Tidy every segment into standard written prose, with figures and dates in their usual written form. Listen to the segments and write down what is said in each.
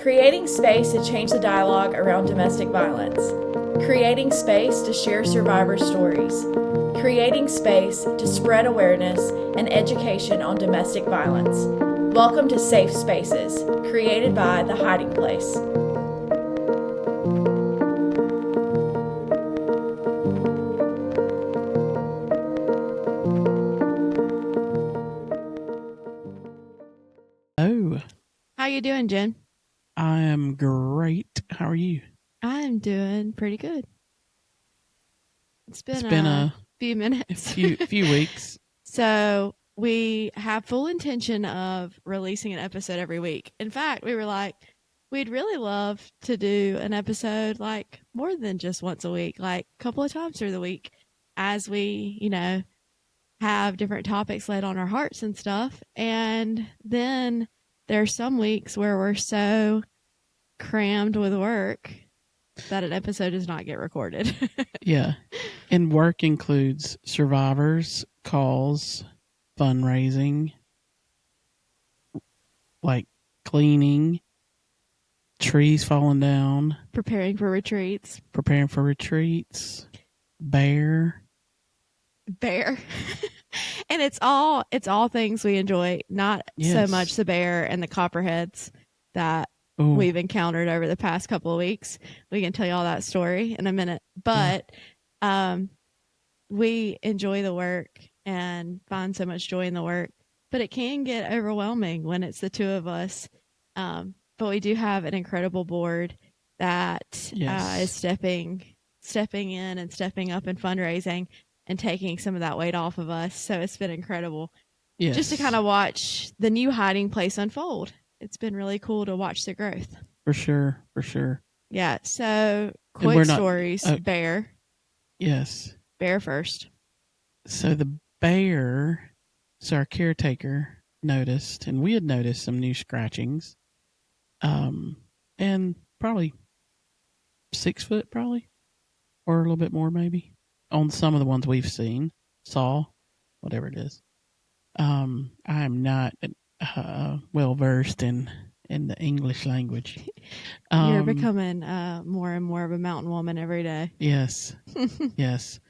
Creating space to change the dialogue around domestic violence. Creating space to share survivor stories. Creating space to spread awareness and education on domestic violence. Welcome to Safe Spaces, created by The Hiding Place. Oh, How you doing, Jen? I am great. How are you? I'm doing pretty good. It's been a few minutes. few weeks. So we have full intention of releasing an episode every week. In fact, we were like, we'd really love to do an episode like more than just once a week, like a couple of times through the week as we, have different topics laid on our hearts and stuff. And then there's some weeks where we're so crammed with work that an episode does not get recorded. Yeah. And work includes survivors, calls, fundraising, like cleaning, trees falling down, Preparing for retreats. bear. And it's all things we enjoy, not so Yes. much the bear and the copperheads that Ooh, we've encountered over the past couple of weeks. We can tell you all that story in a minute. But we enjoy the work and find so much joy in the work. But it can get overwhelming when it's the two of us. But we do have an incredible board that Yes. is stepping in and stepping up in fundraising and taking some of that weight off of us. So it's been incredible yes. just to kind of watch the new hiding place unfold. It's been really cool to watch the growth. For sure. Yeah. So we're quick not- stories. Bear Yes. first. So the bear, our caretaker noticed, and we had noticed some new scratchings, and probably 6 foot, or a little bit more, maybe, on some of the ones we've saw, whatever it is. I am not well versed in the English language. You're becoming more and more of a mountain woman every day. Yes. Yes.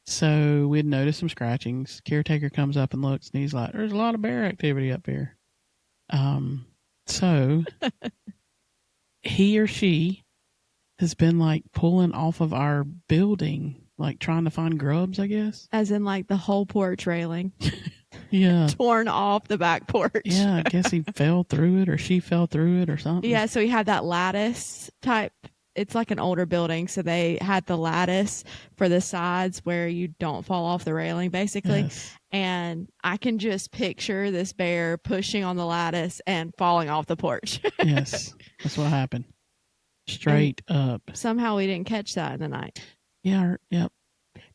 So we had noticed some scratchings. Caretaker comes up and looks, and he's like, "There's a lot of bear activity up here." So he or she has been like pulling off of our building, like trying to find grubs, I guess. As in like the whole porch railing. Yeah. Torn off the back porch. Yeah, I guess he fell through it, or she fell through it, or something. Yeah, so we had that lattice type. It's like an older building, so they had the lattice for the sides where you don't fall off the railing, basically. Yes. And I can just picture this bear pushing on the lattice and falling off the porch. Yes, that's what happened. Straight up. Somehow we didn't catch that in the night. Yeah. Yep.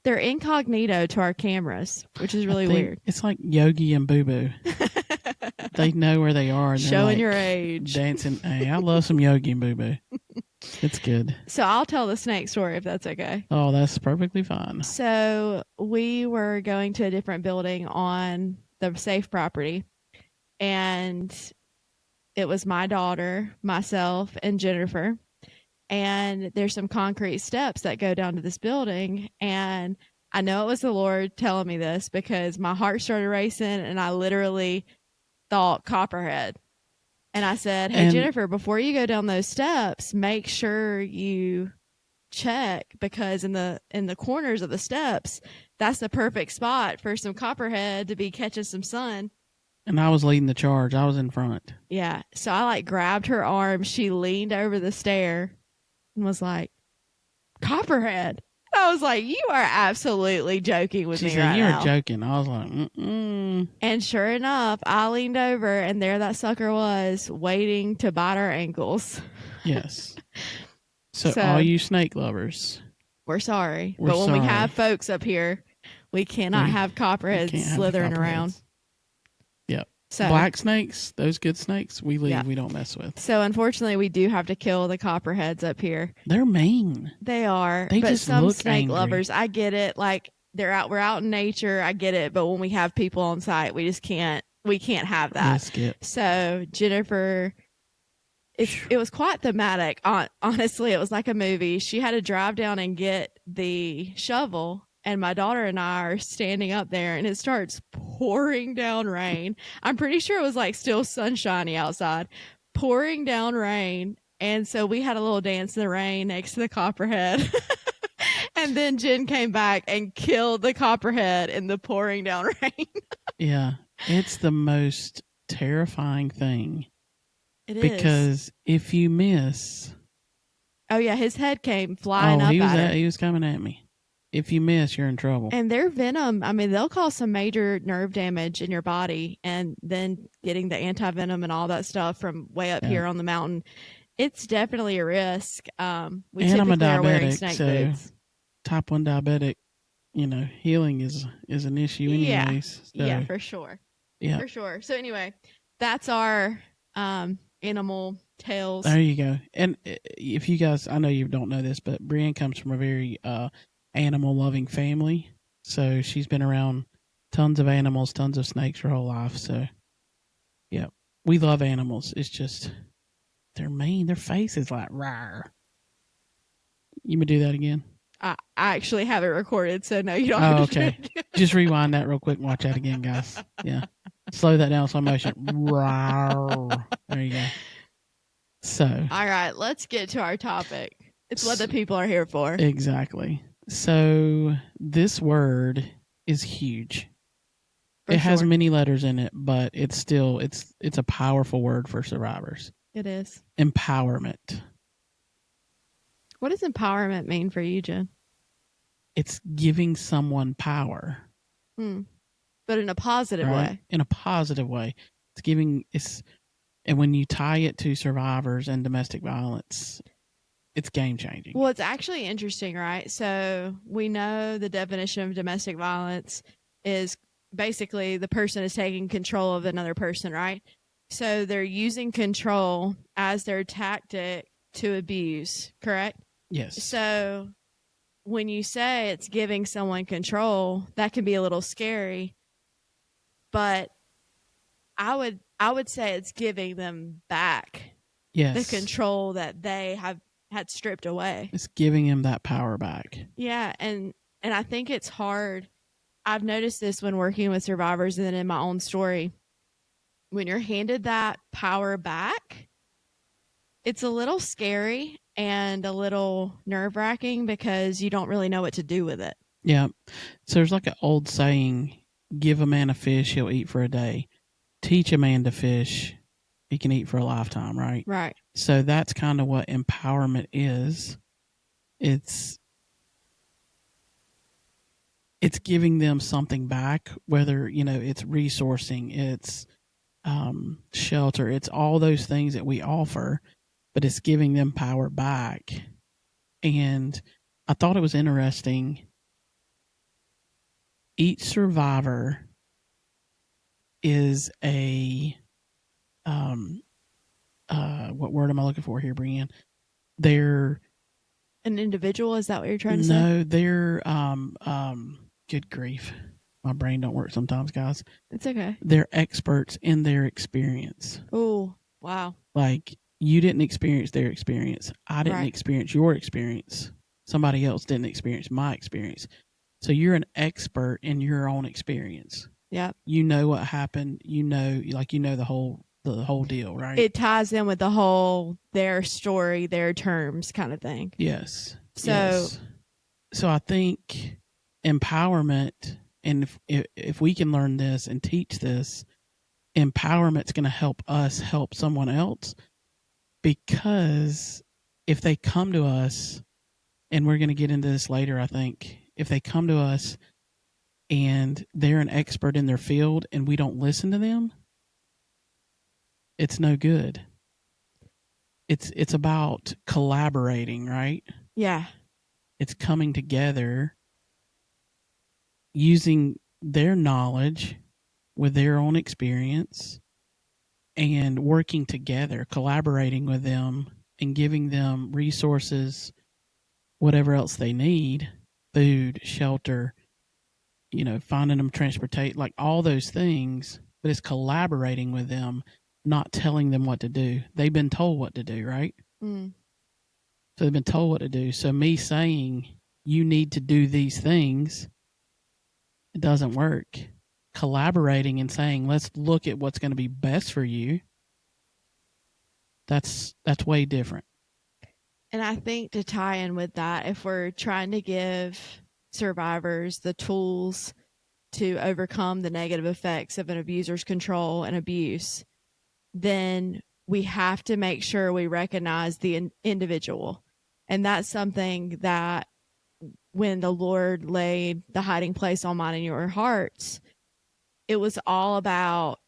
They're incognito to our cameras, which is really weird. It's like Yogi and Boo Boo. They know where they are. And Showing like your age. Dancing. Hey, I love some Yogi and Boo Boo. It's good. So I'll tell the snake story if that's okay. Oh, that's perfectly fine. So we were going to a different building on the safe property, and it was my daughter, myself, and Jennifer. And there's some concrete steps that go down to this building. And I know it was the Lord telling me this because my heart started racing and I literally thought Copperhead. And I said, "Hey, Jennifer, before you go down those steps, make sure you check, because in the corners of the steps, that's the perfect spot for some Copperhead to be catching some sun." And I was leading the charge. I was in front. Yeah. So I like grabbed her arm. She leaned over the stair and was like, "Copperhead." I was like, "You are absolutely joking with She me said, right now." "You're joking." I was like, "Mm-mm." And sure enough, I leaned over and there that sucker was, waiting to bite our ankles. Yes. So all you snake lovers, we're sorry. We're but when we sorry. have folks up here, we cannot have copperheads can't have the slithering copperheads. around. Yep. So Black snakes, those good snakes, we leave. Yeah. We don't mess with. So unfortunately, we do have to kill the copperheads up here. They're mean. They are. They but just some look snake angry. lovers, I get it. Like we're out in nature. I get it. But when we have people on site, we just can't. We can't have that. Risk it. So Jennifer it was quite thematic. Honestly, it was like a movie. She had to drive down and get the shovel, and my daughter and I are standing up there, and it starts pouring down rain. I'm pretty sure it was like still sunshiny outside, pouring down rain. And so we had a little dance in the rain next to the copperhead. And then Jen came back and killed the copperhead in the pouring down rain. Yeah. It's the most terrifying thing. It is. Because if you miss. Oh, yeah. His head came flying up at her. He was coming at me. If you miss, you're in trouble. And their venom, I mean, they'll cause some major nerve damage in your body. And then getting the anti-venom and all that stuff from way up here on the mountain, it's definitely a risk. We and typically I'm a diabetic, are wearing snake boots. Type 1 diabetic, healing is an issue anyways. Yeah, for sure. Yeah. For sure. So anyway, that's our animal tales. There you go. And if you guys, I know you don't know this, but Breann comes from a very animal loving family. So she's been around tons of animals, tons of snakes her whole life. So yeah, we love animals. It's just they're mean. Their face is like rawr. You may do that again. I actually have it recorded, so no, you don't have to. Okay. Just rewind that real quick and watch that again, guys. Yeah. Slow that down, slow motion. Rawr. There you go. So. All right, let's get to our topic. It's what the people are here for. Exactly. So this word is huge. It has many letters in it, but it's still it's a powerful word for survivors. It is. Empowerment. What does empowerment mean for you, Jen? It's giving someone power. But in a positive way. In a positive way. And when you tie it to survivors and domestic violence, it's game changing. Well, it's actually interesting, right? So we know the definition of domestic violence is basically the person is taking control of another person, right? So they're using control as their tactic to abuse, correct? Yes. So when you say it's giving someone control, that can be a little scary. But I would say it's giving them back the control that they have had stripped away. It's giving them that power back. Yeah, and I think it's hard. I've noticed this when working with survivors and then in my own story. When you're handed that power back, it's a little scary and a little nerve-wracking because you don't really know what to do with it. Yeah. So there's like an old saying, give a man a fish, he'll eat for a day. Teach a man to fish, he can eat for a lifetime, right? Right. So that's kind of what empowerment is. It's giving them something back, whether, it's resourcing, it's shelter, it's all those things that we offer, but it's giving them power back. And I thought it was interesting. Each survivor is a what word am I looking for here, Breann? They're an individual. Is that what you're trying to say? No, they're good grief. My brain don't work sometimes, guys. It's okay. They're experts in their experience. Oh, wow. Like you didn't experience their experience. I didn't experience your experience. Somebody else didn't experience my experience. So you're an expert in your own experience. Yeah. You know what happened. You know the whole deal, right? It ties in with their story, their terms kind of thing. Yes. So I think empowerment, and if we can learn this and teach this, empowerment's going to help us help someone else, because if they come to us, and we're going to get into this later, I think, if they come to us and they're an expert in their field and we don't listen to them, it's no good. It's about collaborating, right? Yeah. It's coming together, using their knowledge with their own experience and working together, collaborating with them and giving them resources, whatever else they need, food, shelter, finding them transportation, like all those things, but it's collaborating with them not telling them what to do. They've been told what to do, right? Mm. So they've been told what to do. So me saying you need to do these things, it doesn't work. Collaborating and saying, let's look at what's going to be best for you. That's way different. And I think to tie in with that, if we're trying to give survivors the tools to overcome the negative effects of an abuser's control and abuse, then we have to make sure we recognize the individual. And that's something that when the Lord laid the hiding place on mine and your hearts, it was all about,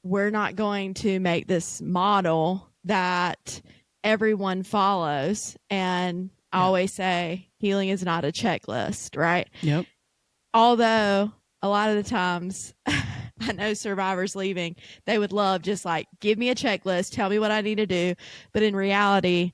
we're not going to make this model that everyone follows. And I always say healing is not a checklist, right? Yep. Although a lot of the times I know survivors leaving, they would love just like, give me a checklist, tell me what I need to do. But in reality,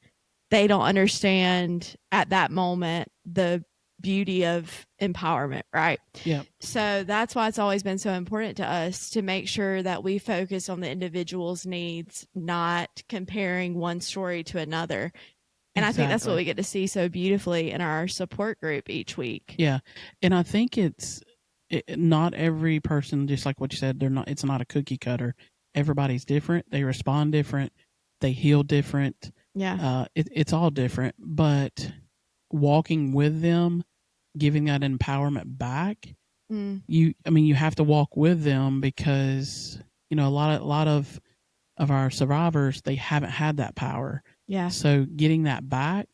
they don't understand at that moment the beauty of empowerment, right? Yeah. So that's why it's always been so important to us to make sure that we focus on the individual's needs, not comparing one story to another. And I think that's what we get to see so beautifully in our support group each week. Yeah. And I think not every person, just like what you said, it's not a cookie cutter. Everybody's different. They respond different. They heal different. Yeah. It's all different, but walking with them, giving that empowerment back, you have to walk with them because, a lot of our survivors, they haven't had that power. Yeah. So getting that back,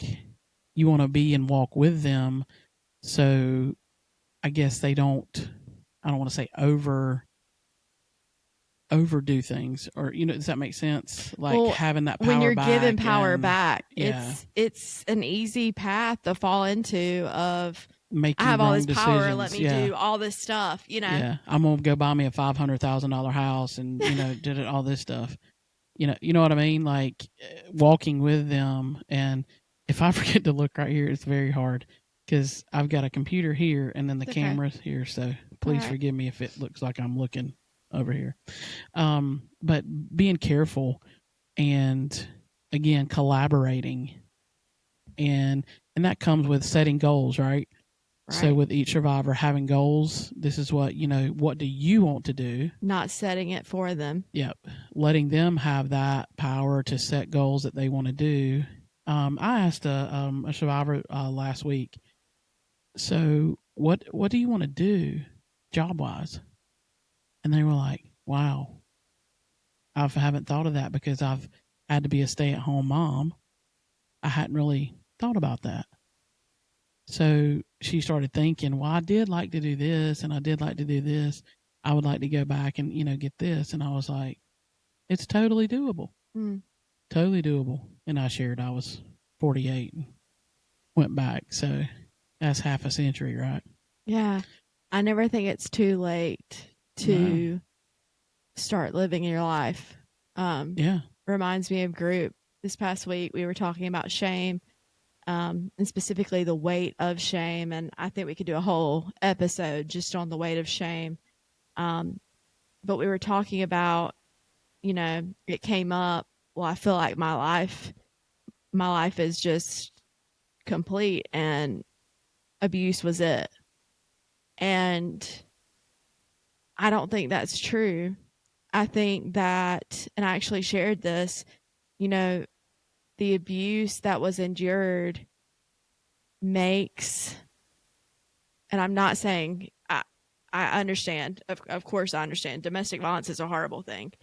you want to be and walk with them. So I guess I don't want to say overdo things, or does that make sense? Like having that power when you're back giving power back, yeah. it's an easy path to fall into of making I have all this decisions. Power, let me do all this stuff, Yeah, I'm gonna go buy me a $500,000 house and did it all this stuff. You know what I mean? Like walking with them, and if I forget to look right here, it's very hard because I've got a computer here and then the camera's here. So please forgive me if it looks like I'm looking over here. But being careful and again collaborating, and that comes with setting goals, right? So with each survivor having goals, this is what what do you want to do? Not setting it for them. Yep, letting them have that power to set goals that they want to do. I asked a survivor last week. So what do you want to do, job wise? And they were like, "Wow, I haven't thought of that because I've had to be a stay-at-home mom. I hadn't really thought about that." So she started thinking, well, I did like to do this and I did like to do this. I would like to go back and, get this. And I was like, it's totally doable. Totally doable. And I shared I was 48 and went back. So that's half a century, right? Yeah. I never think it's too late to start living your life. Yeah. Reminds me of group. This past week, we were talking about shame. And specifically the weight of shame. And I think we could do a whole episode just on the weight of shame. But we were talking about, it came up. Well, I feel like my life is just complete and abuse was it. And I don't think that's true. I think that, and I actually shared this, the abuse that was endured makes, and I'm not saying, I understand, of course I understand, domestic violence is a horrible thing,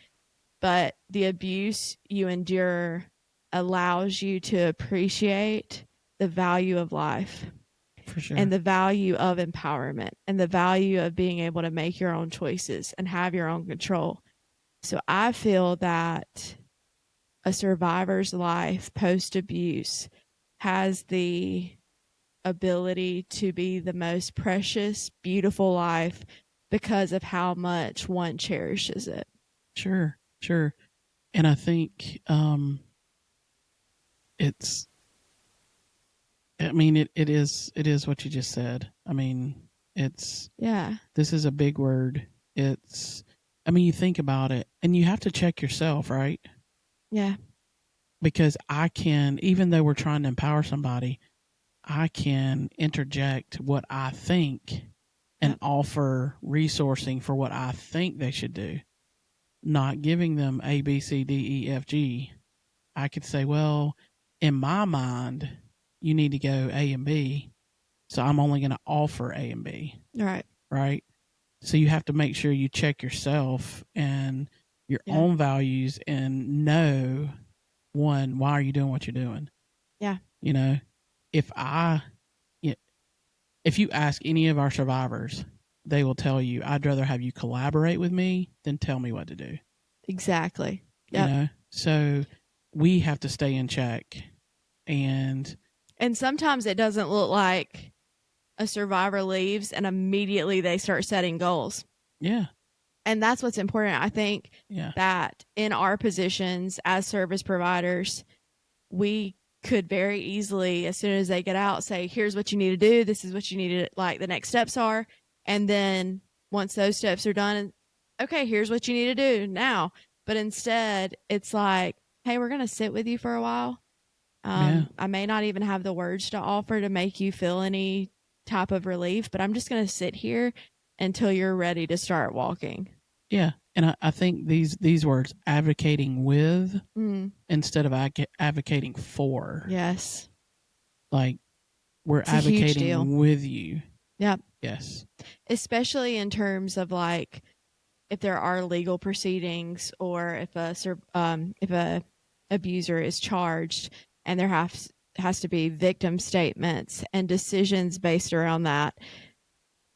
but the abuse you endure allows you to appreciate the value of life. For sure. And the value of empowerment and the value of being able to make your own choices and have your own control. So I feel that a survivor's life post-abuse has the ability to be the most precious, beautiful life because of how much one cherishes it. Sure. And I think it is what you just said. I mean, this is a big word. It's I mean, you think about it, and you have to check yourself, right? Yeah. Because I can, even though we're trying to empower somebody, I can interject what I think and Yep. offer resourcing for what I think they should do, not giving them A, B, C, D, E, F, G. I could say, well, in my mind, you need to go A and B. So I'm only going to offer A and B. Right. Right. So you have to make sure you check yourself and your Yeah. own values and know, one, why are you doing what you're doing? Yeah. You know, if if you ask any of our survivors, they will tell you, I'd rather have you collaborate with me than tell me what to do. Exactly. Yep. You know, so we have to stay in check. And sometimes it doesn't look like a survivor leaves and immediately they start setting goals. yeah. And that's what's important. I think that in our positions as service providers, we could very easily, as soon as they get out, say, here's what you need to do. This is what you need to, like, the next steps are. And then once those steps are done, okay, here's what you need to do now. But instead, it's like, hey, we're going to sit with you for a while. I may not even have the words to offer to make you feel any type of relief, but I'm just going to sit here until you're ready to start walking. Yeah. And I think these words, advocating with instead of advocating for. Yes. Like, we're it's advocating with you. Yep. Yes. Especially in terms of, like, if there are legal proceedings or if a abuser is charged, and there has to be victim statements and decisions based around that.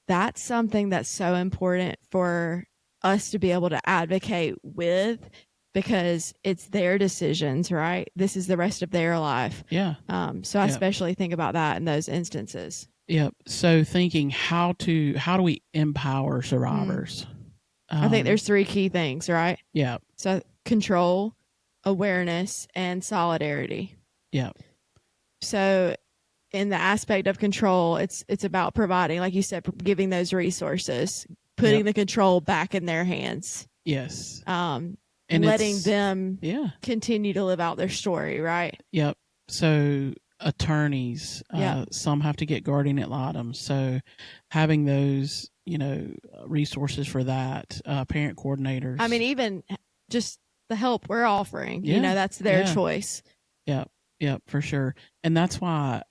That's something that's so important for us to be able to advocate with, because it's their decisions, right? This is the rest of their life. Yeah. So I especially think about that in those instances. Yep. So thinking how do we empower survivors? I think there's 3 key things, right? Yeah. So control, awareness, and solidarity. Yeah. So in the aspect of control, it's about providing, like you said, giving those resources, putting the control back in their hands. Yes. And letting them continue to live out their story, right? Yep. So attorneys, some have to get guardian ad litem. So having those, resources for that, parent coordinators. I mean, even just the help we're offering, that's their choice. Yep. Yep, for sure. And that's why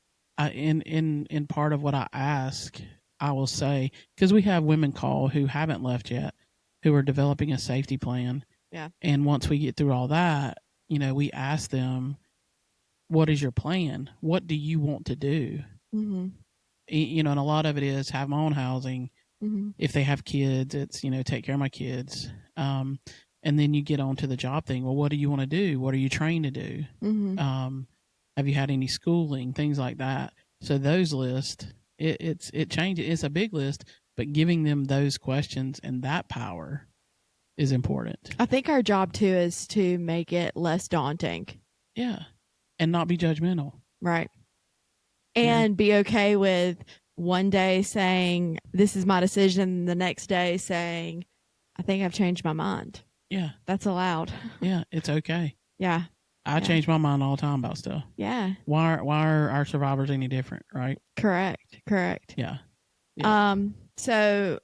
in part of what I ask, I will say, because we have women call who haven't left yet, who are developing a safety plan. Yeah. And once we get through all that, we ask them, what is your plan? What do you want to do? Mm-hmm. And a lot of it is have my own housing. Mm-hmm. If they have kids, it's, take care of my kids. And then you get on to the job thing. Well, what do you want to do? What are you trained to do? Mm-hmm. Have you had any schooling? Things like that. So those lists, it changes. It's a big list, but giving them those questions and that power is important. I think our job too is to make it less daunting. Yeah. And not be judgmental. Right. And be okay with one day saying, this is my decision. The next day saying, I think I've changed my mind. Yeah. That's allowed. Yeah. It's okay. Yeah. I change my mind all the time about stuff. Yeah. Why are our survivors any different, right? Correct. Yeah. So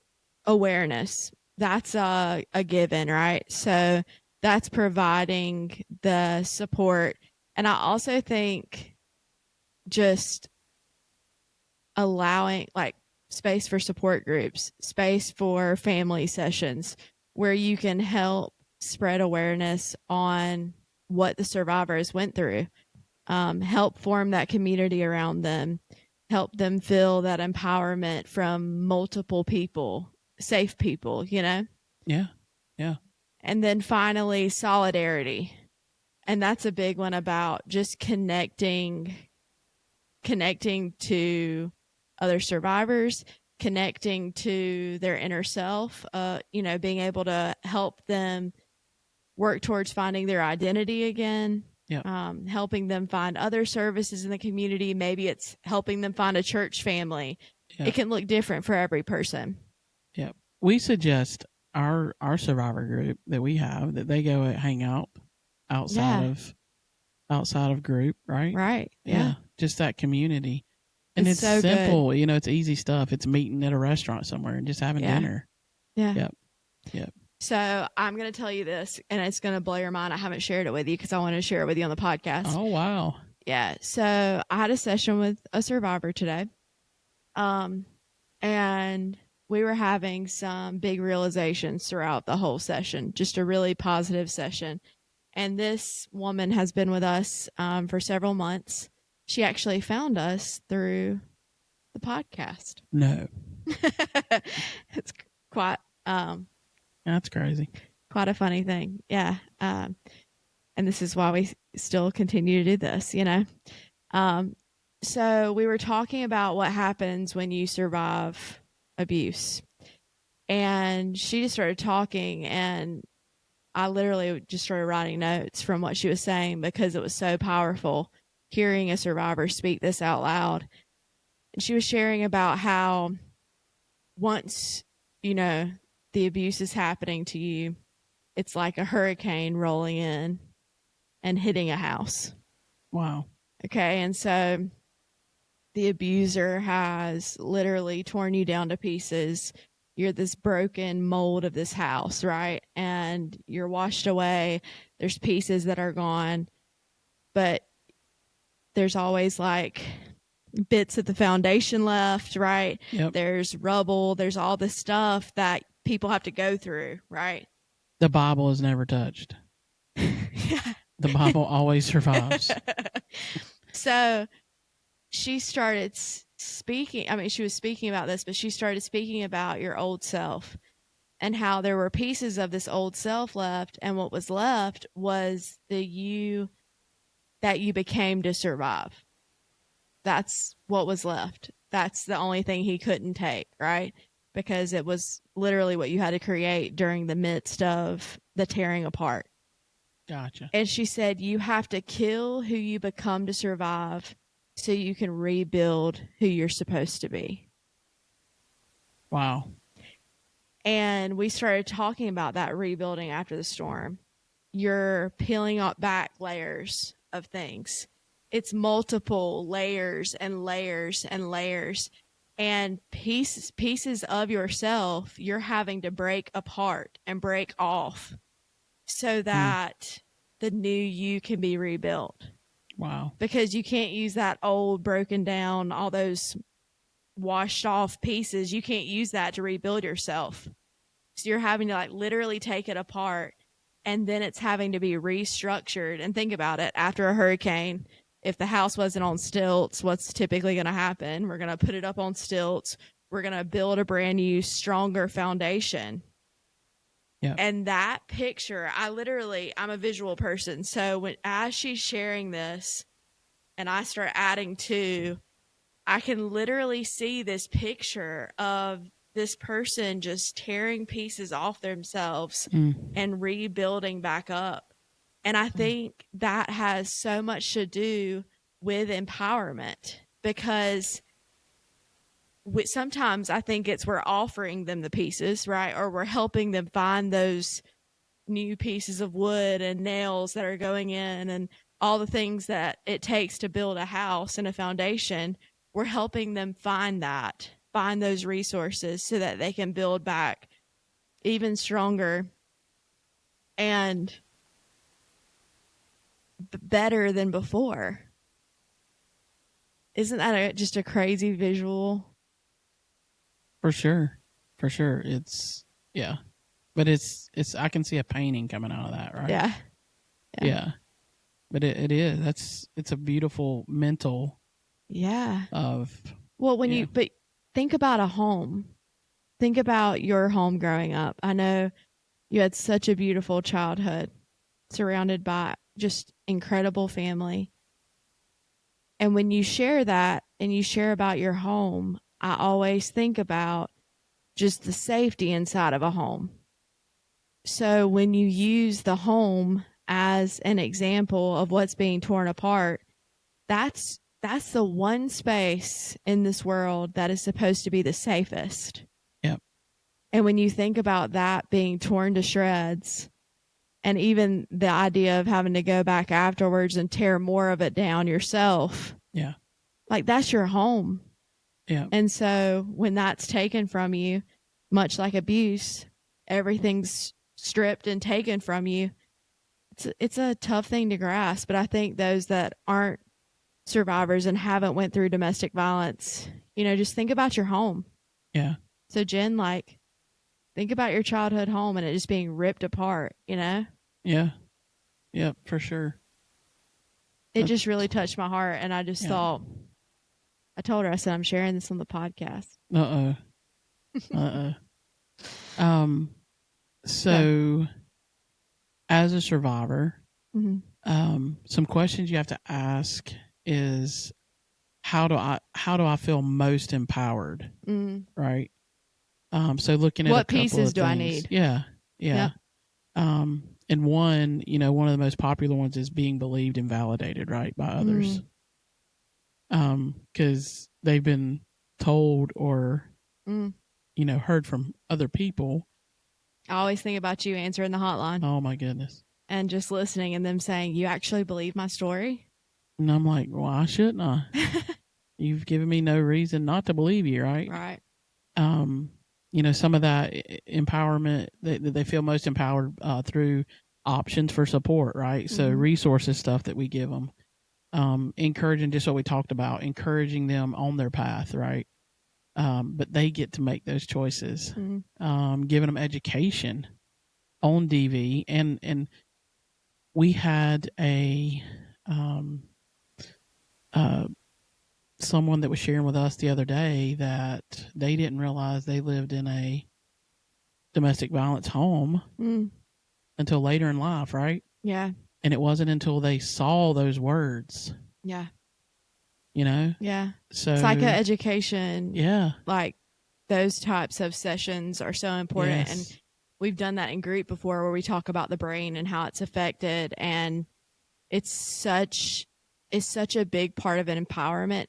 awareness, that's a given, right? So that's providing the support. And I also think just allowing, like, space for support groups, space for family sessions where you can help spread awareness on what the survivors went through, help form that community around them, help them feel that empowerment from multiple people, safe people, Yeah. And then finally, solidarity. And that's a big one about just connecting to other survivors, connecting to their inner self, being able to help them work towards finding their identity again, helping them find other services in the community. Maybe it's helping them find a church family. It can look different for every person. Yeah. We suggest our survivor group that we have, that they go and hang out outside Yeah. of group, right? Right. Yeah. Just that community. And it's so simple, it's easy stuff. It's meeting at a restaurant somewhere and just having dinner. Yeah. Yep. So I'm going to tell you this, and it's going to blow your mind. I haven't shared it with you because I want to share it with you on the podcast. Oh, wow. Yeah. So I had a session with a survivor today. And we were having some big realizations throughout the whole session, just a really positive session. And this woman has been with us for several months. She actually found us through the podcast. No. It's quite That's crazy. Quite a funny thing. Yeah. And this is why we still continue to do this, So we were talking about what happens when you survive abuse. And she just started talking, and I literally just started writing notes from what she was saying because it was so powerful hearing a survivor speak this out loud. And she was sharing about how once, the abuse is happening to you, it's like a hurricane rolling in and hitting a house. Wow. Okay. And so the abuser has literally torn you down to pieces. You're this broken mold of this house, right? And you're washed away. There's pieces that are gone, but there's always like bits of the foundation left, right? Yep. There's rubble. There's all this stuff that people have to go through, right? The Bible is never touched. Yeah. The Bible always survives. So she started speaking. I mean, she was speaking about this, but she started speaking about your old self and how there were pieces of this old self left. And what was left was the you that you became to survive. That's what was left. That's the only thing he couldn't take, right? Because it was literally what you had to create during the midst of the tearing apart. Gotcha. And she said, you have to kill who you become to survive so you can rebuild who you're supposed to be. Wow. And we started talking about that rebuilding after the storm. You're peeling back layers of things. It's multiple layers and layers and layers. And pieces of yourself you're having to break apart and break off so that the new you can be rebuilt. Wow. Because you can't use that old, broken down, all those washed off pieces. You can't use that to rebuild yourself. So you're having to like literally take it apart, and then it's having to be restructured. And think about it. After a hurricane, if the house wasn't on stilts, what's typically going to happen? We're going to put it up on stilts. We're going to build a brand new, stronger foundation. Yeah. And that picture, I'm a visual person. So as she's sharing this and I start adding to, I can literally see this picture of this person just tearing pieces off themselves and rebuilding back up. And I think that has so much to do with empowerment, because sometimes I think we're offering them the pieces, right? Or we're helping them find those new pieces of wood and nails that are going in and all the things that it takes to build a house and a foundation. We're helping them find those resources so that they can build back even stronger and better than before. Isn't that just a crazy visual? For sure. It's, yeah. But it's I can see a painting coming out of that, right? Yeah. But it is. It's a beautiful mental. Yeah. But think about a home. Think about your home growing up. I know you had such a beautiful childhood, surrounded by just incredible family. And when you share that and you share about your home, I always think about just the safety inside of a home. So when you use the home as an example of what's being torn apart, that's the one space in this world that is supposed to be the safest. Yep. And when you think about that being torn to shreds, and even the idea of having to go back afterwards and tear more of it down yourself, Yeah. like that's your home. Yeah. And so when that's taken from you, much like abuse, everything's stripped and taken from you. It's a tough thing to grasp, but I think those that aren't survivors and haven't went through domestic violence, just think about your home. Yeah. So Jen, like, think about your childhood home and it just being ripped apart, Yeah. Yeah, for sure. It just really touched my heart. And I just thought, I told her, I said, I'm sharing this on the podcast. So as a survivor, Mm-hmm. Some questions you have to ask is how do I feel most empowered? Right. So looking at what a couple pieces of do things. I need? Yeah. Yep. And one of the most popular ones is being believed and validated, right, by others. Because they've been told or heard from other people. I always think about you answering the hotline. Oh my goodness. And just listening and them saying, you actually believe my story? And I'm like, why shouldn't I? You've given me no reason not to believe you, right? Right. Some of that empowerment, they feel most empowered through options for support, right? So resources stuff that we give them, encouraging just what we talked about, encouraging them on their path, right? But they get to make those choices, giving them education on DV. And we had someone that was sharing with us the other day that they didn't realize they lived in a domestic violence home until later in life, right? Yeah. And it wasn't until they saw those words. Yeah. Yeah. So psychoeducation. Yeah. Like those types of sessions are so important. Yes. And we've done that in group before where we talk about the brain and how it's affected. And it's such a big part of an empowerment.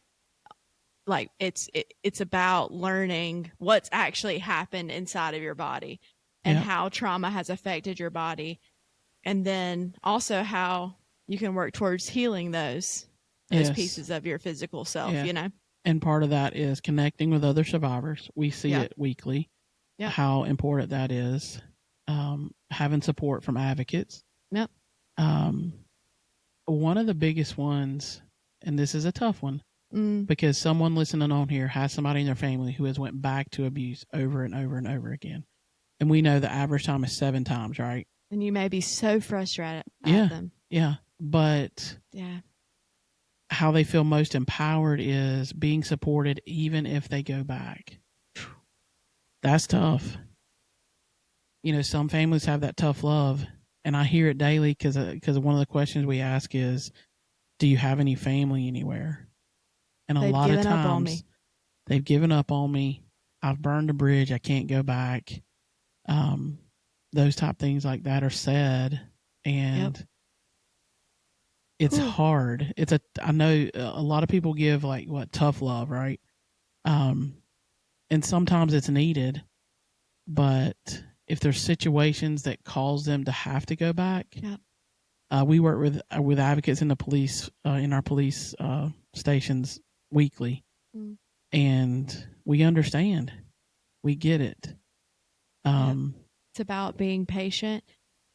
Like it's about learning what's actually happened inside of your body and how trauma has affected your body. And then also how you can work towards healing those pieces of your physical self, And part of that is connecting with other survivors. We see it weekly, how important that is. Having support from advocates. Yep. One of the biggest ones, and this is a tough one, because someone listening on here has somebody in their family who has went back to abuse over and over and over again. And we know the average time is 7 times, right? And you may be so frustrated at them. Yeah. But how they feel most empowered is being supported even if they go back. That's tough. Some families have that tough love. And I hear it daily because one of the questions we ask is, do you have any family anywhere? And a lot of times they've given up on me. I've burned a bridge. I can't go back. Those type things like that are said. And it's hard. I know a lot of people give tough love, right? And sometimes it's needed, but if there's situations that cause them to have to go back, we work with advocates in the police, in our police stations weekly, and we understand, we get it. It's about being patient,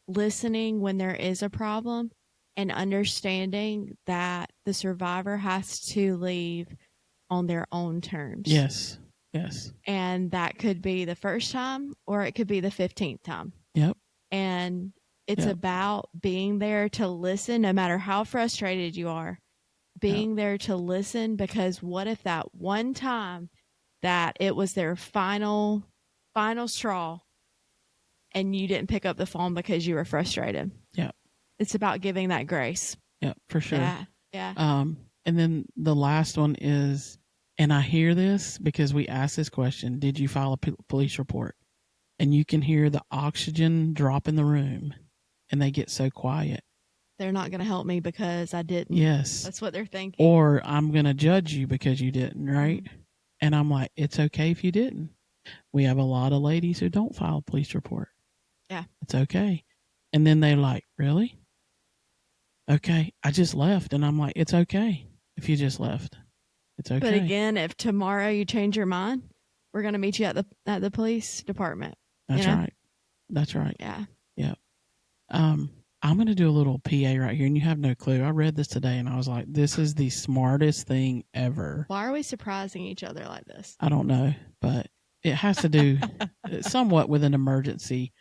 listening when there is a problem, and understanding that the survivor has to leave on their own terms. Yes. And that could be the first time or it could be the 15th time. Yep. And it's about being there to listen no matter how frustrated you are. Being there to listen, because what if that one time that it was their final straw and you didn't pick up the phone because you were frustrated? Yeah. It's about giving that grace. Yeah, for sure. Yeah. And then the last one is, and I hear this because we ask this question, did you file a police report? And you can hear the oxygen drop in the room and they get so quiet. They're not going to help me because I didn't. Yes. That's what they're thinking. Or I'm going to judge you because you didn't, right? And I'm like, it's okay if you didn't. We have a lot of ladies who don't file a police report. Yeah. It's okay. And then they're like, really? Okay. I just left. And I'm like, it's okay if you just left. It's okay. But again, if tomorrow you change your mind, we're going to meet you at the police department. That's right. That's right. Yeah. Yeah. I'm going to do a little PA right here, and you have no clue. I read this today, and I was like, this is the smartest thing ever. Why are we surprising each other like this? I don't know, but it has to do somewhat with an emergency,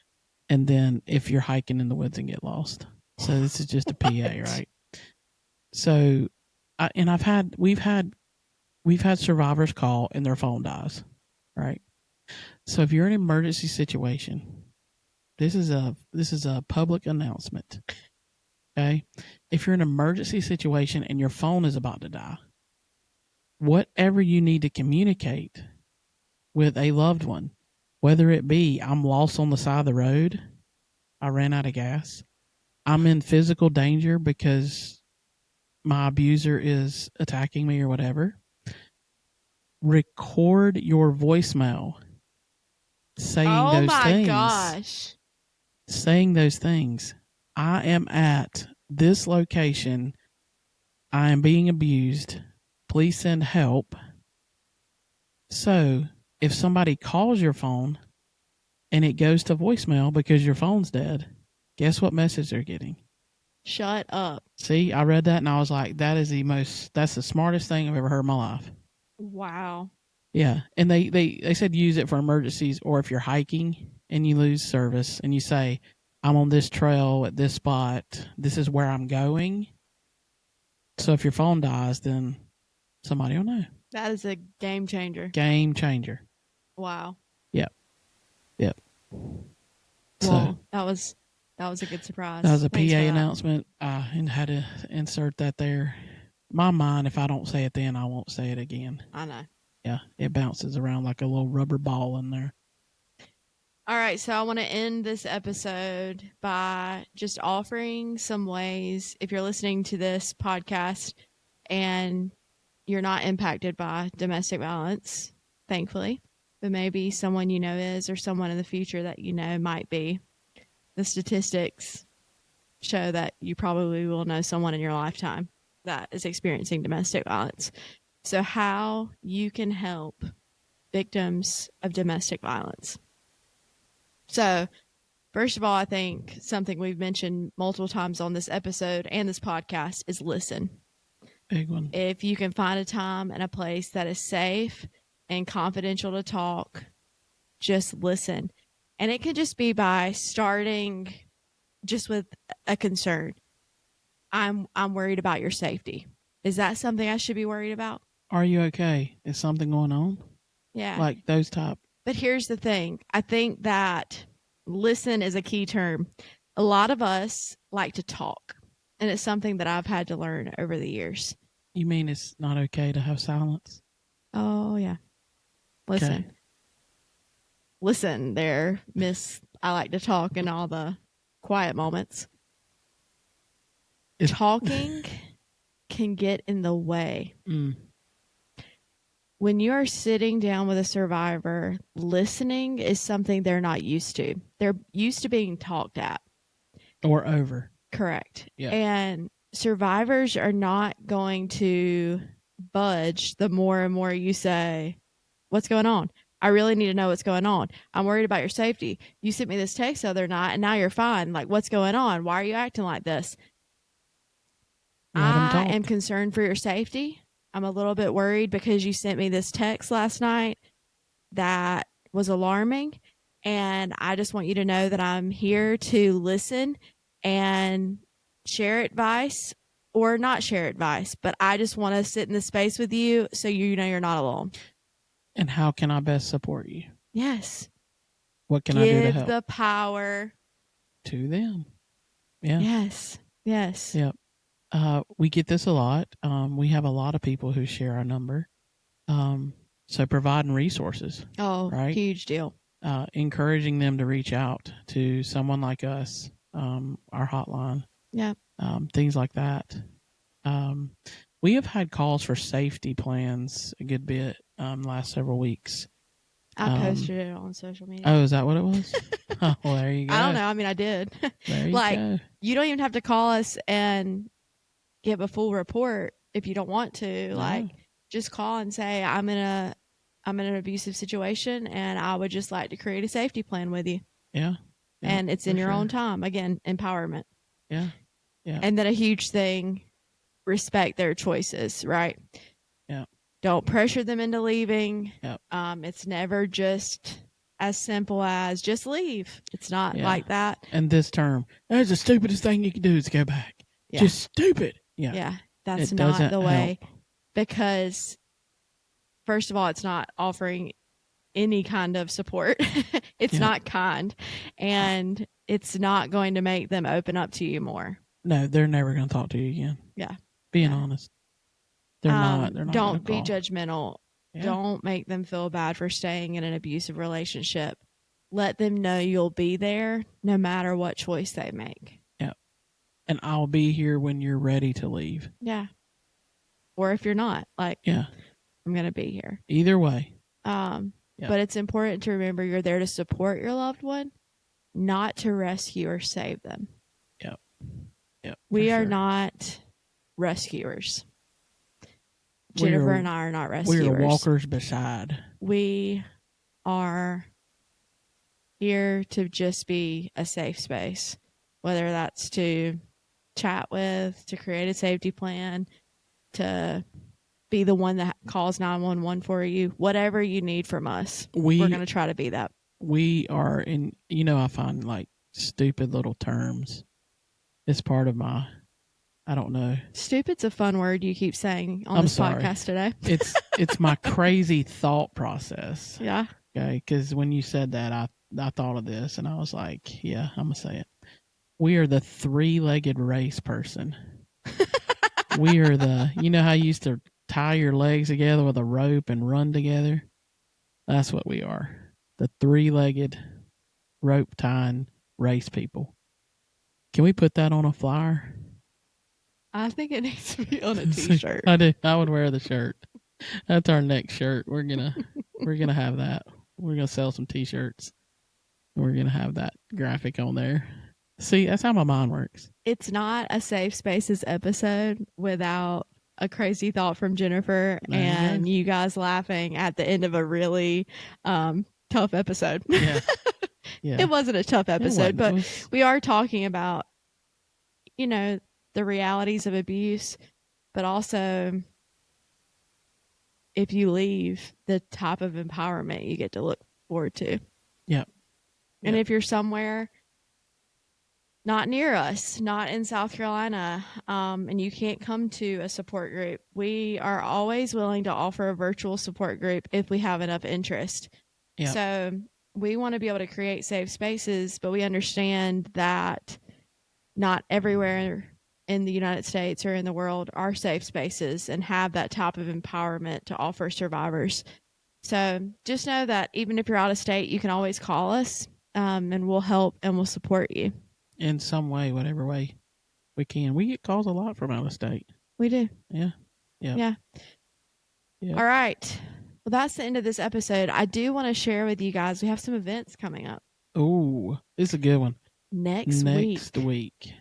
and then if you're hiking in the woods and get lost. So this is just a PA, right? So, we've had survivors call and their phone dies, right? So if you're in an emergency situation, this is a public announcement. Okay? If you're in an emergency situation and your phone is about to die, whatever you need to communicate with a loved one, whether it be I'm lost on the side of the road, I ran out of gas, I'm in physical danger because my abuser is attacking me or whatever, record your voicemail saying those things. Oh my gosh. Saying those things. I am at this location. I am being abused. Please send help. So if somebody calls your phone and it goes to voicemail because your phone's dead, guess what message they're getting? Shut up. See, I read that and I was like, that's the smartest thing I've ever heard in my life. Wow. Yeah. And they said use it for emergencies, or if you're hiking and you lose service and you say, I'm on this trail at this spot, this is where I'm going. So if your phone dies, then somebody will know. That is a game changer. Game changer. Wow. Yep. Well, So that was a good surprise. that was a Thanks PA for that. announcement. And had to insert that there. My mind, if I don't say it then, I won't say it again. I know. Yeah, it bounces around like a little rubber ball in there. All right, so I want to end this episode by just offering some ways, if you're listening to this podcast and you're not impacted by domestic violence, thankfully, but maybe someone you know is, or someone in the future that you know might be. The statistics show that you probably will know someone in your lifetime that is experiencing domestic violence. So how you can help victims of domestic violence. So, first of all, I think something we've mentioned multiple times on this episode and this podcast is listen. Big one. If you can find a time and a place that is safe and confidential to talk, just listen. And it can just be by starting just with a concern. I'm worried about your safety. Is that something I should be worried about? Are you okay? Is something going on? Yeah. Like those type. But here's the thing. I think that listen is a key term. A lot of us like to talk, and it's something that I've had to learn over the years. You mean it's not okay to have silence? Oh, yeah. Listen. Okay. Listen there, Miss I like to talk in all the quiet moments. Talking can get in the way. When you are sitting down with a survivor, listening is something they're not used to. They're used to being talked at. Or over. Correct. Yeah. And survivors are not going to budge the more and more you say, what's going on? I really need to know what's going on. I'm worried about your safety. You sent me this text the other night and now you're fine. Like, what's going on? Why are you acting like this? I am concerned for your safety. I'm a little bit worried because you sent me this text last night that was alarming. And I just want you to know that I'm here to listen and share advice or not share advice. But I just want to sit in the space with you so you know you're not alone. And how can I best support you? Yes. What can I do to help? Give the power to them. Yeah. Yes. Yes. Yep. We get this a lot. We have a lot of people who share our number. So providing resources. Oh, right? Huge deal. Encouraging them to reach out to someone like us, our hotline. Yeah. Things like that. We have had calls for safety plans a good bit last several weeks. I posted it on social media. Oh, is that what it was? Oh, well, there you go. I don't know. I mean, I did. There you like, go. you don't even have to call us and give a full report if you don't want to. No. Like, just call and say, I'm in an abusive situation and I would just like to create a safety plan with you. Yeah. And it's in your sure. own time. Again, empowerment. Yeah. Yeah. And then a huge thing, respect their choices, right? Yeah. Don't pressure them into leaving. Yep. It's never just as simple as just leave. It's not like that. And this term, that's the stupidest thing you can do is go back. Yeah. Just stupid. Yeah. Yeah. That's not the way. Because first of all, it's not offering any kind of support. It's not kind. And it's not going to make them open up to you more. No, they're never going to talk to you again. Yeah. Being honest. They're not. Don't be judgmental. Yeah. Don't make them feel bad for staying in an abusive relationship. Let them know you'll be there no matter what choice they make. Yeah. And I'll be here when you're ready to leave. Yeah. Or if you're not, like, yeah, I'm going to be here. Either way. But it's important to remember you're there to support your loved one, not to rescue or save them. Yep. Yep. We are not rescuers. Jennifer and I are not rescuers. We are walkers beside. We are here to just be a safe space, whether that's to chat with, to create a safety plan, to be the one that calls 911 for you, whatever you need from us. We're going to try to be that. We are in, I find like stupid little terms. It's part of my, I don't know. Stupid's a fun word you keep saying on this podcast today. It's my crazy thought process. Yeah. Okay. Because when you said that, I thought of this and I was like, yeah, I'm going to say it. We are the three-legged race person. We are how you used to tie your legs together with a rope and run together? That's what we are. The three-legged rope tying race people. Can we put that on a flyer? I think it needs to be on a t-shirt. I would wear the shirt. That's our next shirt. We're gonna have that. We're gonna sell some t-shirts. We're gonna have that graphic on there. See, that's how my mind works. It's not a Safe Spaces episode without a crazy thought from Jennifer and you guys laughing at the end of a really tough episode. Yeah. Yeah. It wasn't a tough episode, but we are talking about, the realities of abuse, but also if you leave, the type of empowerment you get to look forward to. Yeah. And if you're somewhere not near us, not in South Carolina, and you can't come to a support group, we are always willing to offer a virtual support group if we have enough interest. Yep. So we want to be able to create safe spaces, but we understand that not everywhere in the United States or in the world are safe spaces and have that type of empowerment to offer survivors. So just know that even if you're out of state, you can always call us, and we'll help and we'll support you. In some way, whatever way we can. We get calls a lot from out of state. We do. Yeah. Yeah. All right. Well, that's the end of this episode. I do want to share with you guys, we have some events coming up. Oh, this is a good one. Next week.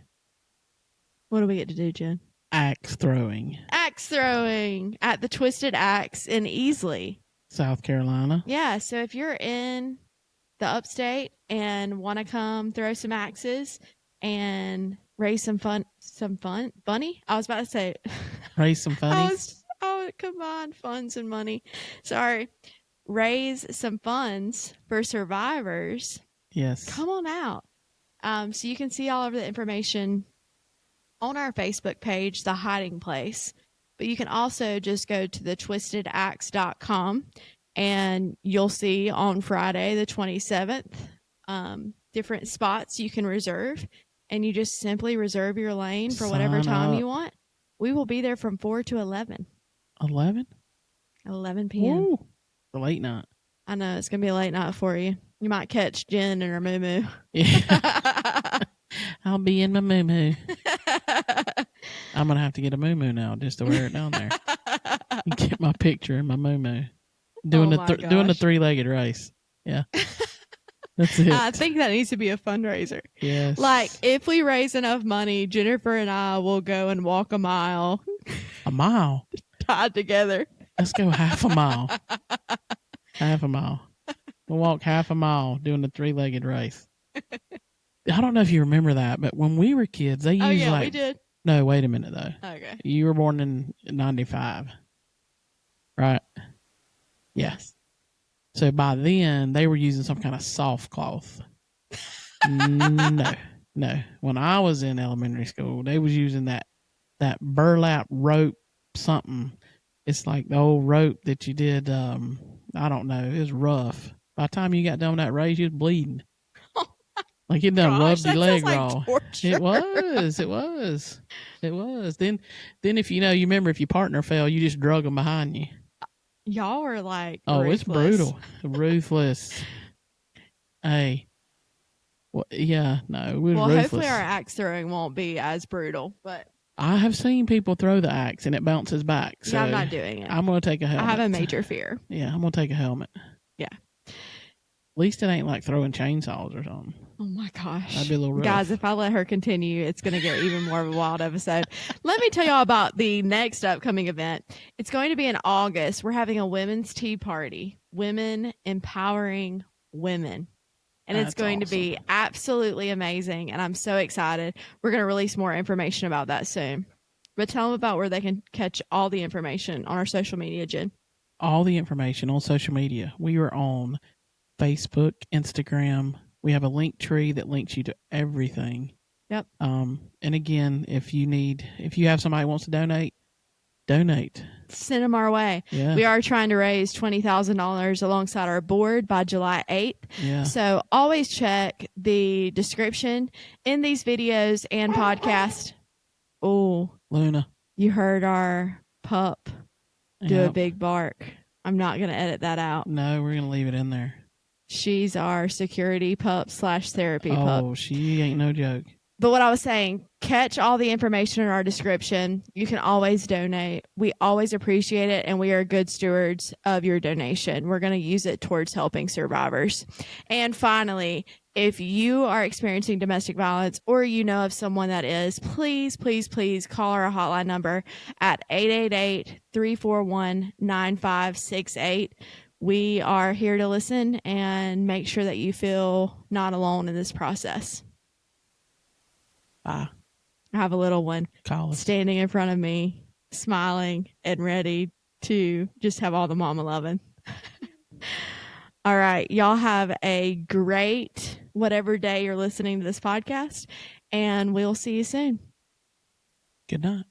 What do we get to do, Jen? Axe throwing. Axe throwing at the Twisted Axe in Easley, South Carolina. Yeah. So if you're in the upstate and want to come throw some axes and raise some funny. I was about to say raise some funny. Combine funds and money. Sorry. Raise some funds for survivors. Yes. Come on out. So you can see all of the information on our Facebook page, The Hiding Place. But you can also just go to thetwistedaxe.com and you'll see on Friday the 27th different spots you can reserve, and you just simply reserve your lane for whatever time you want. We will be there from 4 to 11. 11 p.m. Ooh, the late night. I know, it's going to be a late night for you. You might catch Jen in her moo-moo. Yeah. I'll be in my moo-moo. I'm going to have to get a moo-moo now just to wear it down there. You get my picture in my moo-moo. doing Oh my doing the gosh. 3-legged race. Yeah. That's it. I think that needs to be a fundraiser. Yes. Like, if we raise enough money, Jennifer and I will go and walk a mile a mile. tied together. Let's go half a mile. Half a mile. We'll walk half a mile doing the 3-legged race. I don't know if you remember that, but when we were kids, they used we did. No, wait a minute though. Okay. You were born in 95, right? Yes. So by then they were using some kind of soft cloth. No. When I was in elementary school, they was using that burlap rope something. It's like the old rope that you did. I don't know. It was rough. By the time you got done with that race, you was bleeding. Like it done rubbed your leg raw. It was. Then if you remember, if your partner fell, you just drug them behind you. Y'all were like, oh, ruthless. It's brutal, ruthless. Hey, well, yeah, no, it was ruthless. Hopefully our axe throwing won't be as brutal, but I have seen people throw the axe and it bounces back. So yeah, I'm not doing it. I'm gonna take a helmet. I have a major fear. Yeah, I'm gonna take a helmet. Yeah. At least it ain't like throwing chainsaws or something. Oh my gosh. That'd be a little rough. Guys, if I let her continue, it's going to get even more of a wild episode. Let me tell y'all about the next upcoming event. It's going to be in August. We're having a women's tea party, women empowering women. And it's going to be absolutely amazing. And I'm so excited. We're going to release more information about that soon. But tell them about where they can catch all the information on our social media, Jen. All the information on social media. We are on Facebook, Instagram. We have a link tree that links you to everything. Yep. And again, if you have somebody who wants to donate. Send them our way. Yeah. We are trying to raise $20,000 alongside our board by July 8th. Yeah. So always check the description in these videos and podcast. Oh, Luna. You heard our pup do Yep. a big bark. I'm not going to edit that out. No, we're going to leave it in there. She's our security pup / therapy pup. Oh, she ain't no joke. But what I was saying, catch all the information in our description. You can always donate. We always appreciate it, and we are good stewards of your donation. We're going to use it towards helping survivors. And finally, if you are experiencing domestic violence or you know of someone that is, please, please, please call our hotline number at 888-341-9568. We are here to listen and make sure that you feel not alone in this process. Bye. I have a little one Call us. standing in front of me, smiling and ready to just have all the mama loving. All right. Y'all have a great whatever day you're listening to this podcast, and we'll see you soon. Good night.